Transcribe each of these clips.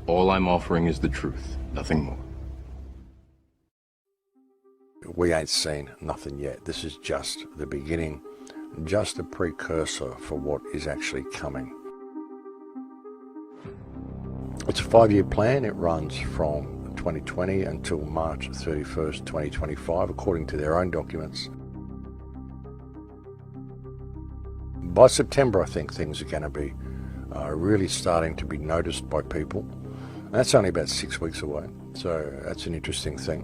All I'm offering is the truth, nothing more. We ain't seen nothing yet. This is just the beginning, just a precursor for what is actually coming. It's a 5-year plan. It runs from 2020 until March 31st, 2025, according to their own documents. By September, I think things are going to be really starting to be noticed by people. And that's only about 6 weeks away, so that's an interesting thing.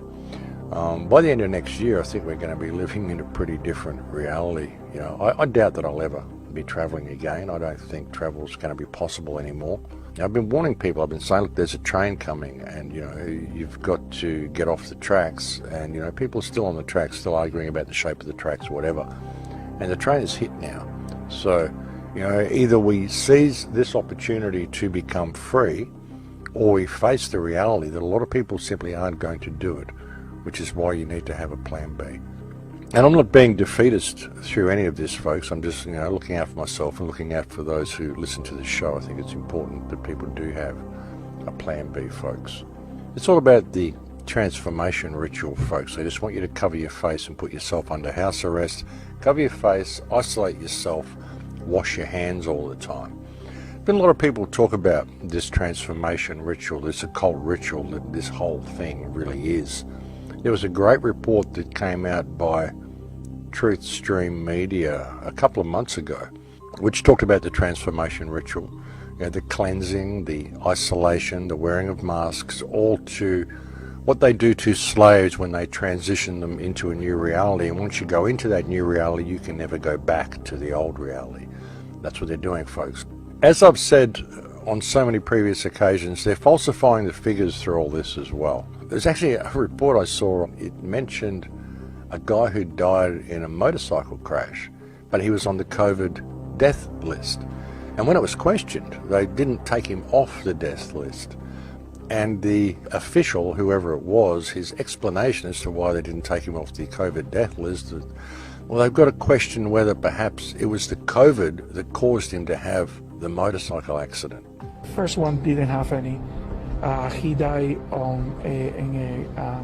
By the end of next year, I think we're going to be living in a pretty different reality. You know, I doubt that I'll ever be travelling again. I don't think travel is going to be possible anymore. Now, I've been warning people. I've been saying, look, there's a train coming, and you know, you've got to get off the tracks. And you know, people are still on the tracks, still arguing about the shape of the tracks, whatever. And the train is hit now. So, you know, either we seize this opportunity to become free, or we face the reality that a lot of people simply aren't going to do it, which is why you need to have a plan B. And I'm not being defeatist through any of this, folks. I'm just, you know, looking out for myself and looking out for those who listen to this show. I think it's important that people do have a plan B, folks. It's all about the transformation ritual, folks. I just want you to cover your face and put yourself under house arrest. Cover your face, isolate yourself, wash your hands all the time. Been a lot of people talk about this transformation ritual, this occult ritual that this whole thing really is. There was a great report that came out by Truth Stream Media a couple of months ago, which talked about the transformation ritual, you know, the cleansing, the isolation, the wearing of masks, all to what they do to slaves when they transition them into a new reality. And once you go into that new reality, you can never go back to the old reality. That's what they're doing, folks. As I've said on so many previous occasions, they're falsifying the figures through all this as well. There's actually a report I saw, it mentioned a guy who died in a motorcycle crash, but he was on the COVID death list. And when it was questioned, they didn't take him off the death list. And the official, whoever it was, his explanation as to why they didn't take him off the COVID death list, well, they've got to question whether perhaps it was the COVID that caused him to have the motorcycle accident. First one didn't have any. He died in a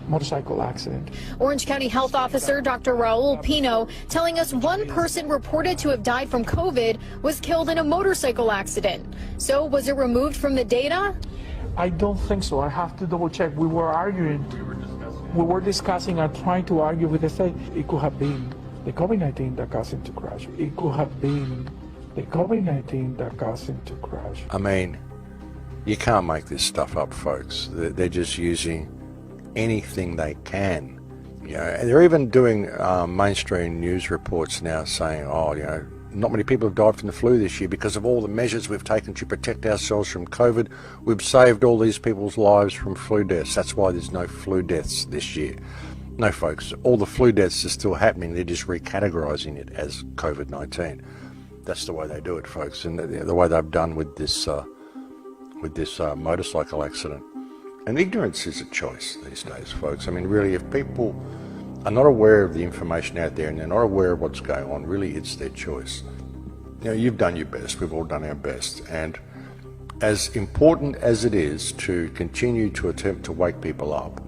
motorcycle accident. Orange County Health Officer Dr. Raul Pino telling us one person reported to have died from COVID was killed in a motorcycle accident. So was it removed from the data? I don't think so. I have to double check. We were arguing. We were discussing and trying to argue with the state. It could have been the COVID-19 that caused him to crash. It could have been the COVID-19 that caused him to crash. I mean, you can't make this stuff up, folks. They're just using anything they can. You know, and they're even doing mainstream news reports now saying, oh, you know, not many people have died from the flu this year because of all the measures we've taken to protect ourselves from COVID. We've saved all these people's lives from flu deaths. That's why there's no flu deaths this year. No, folks, all the flu deaths are still happening. They're just recategorizing it as COVID-19. That's the way they do it, folks, and the way they've done with this motorcycle accident. And ignorance is a choice these days, folks. I mean, really, if people are not aware of the information out there and they're not aware of what's going on, really, it's their choice. You know, you've done your best. We've all done our best. And as important as it is to continue to attempt to wake people up,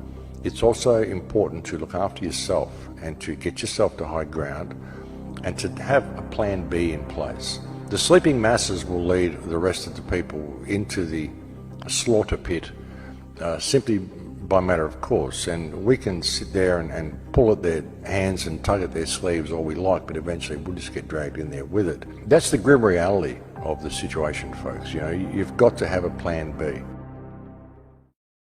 it's also important to look after yourself and to get yourself to high ground and to have a plan B in place. The sleeping masses will lead the rest of the people into the slaughter pit simply by matter of course, and we can sit there and pull at their hands and tug at their sleeves all we like, but eventually we'll just get dragged in there with it. That's the grim reality of the situation, folks. You know, you've got to have a plan B.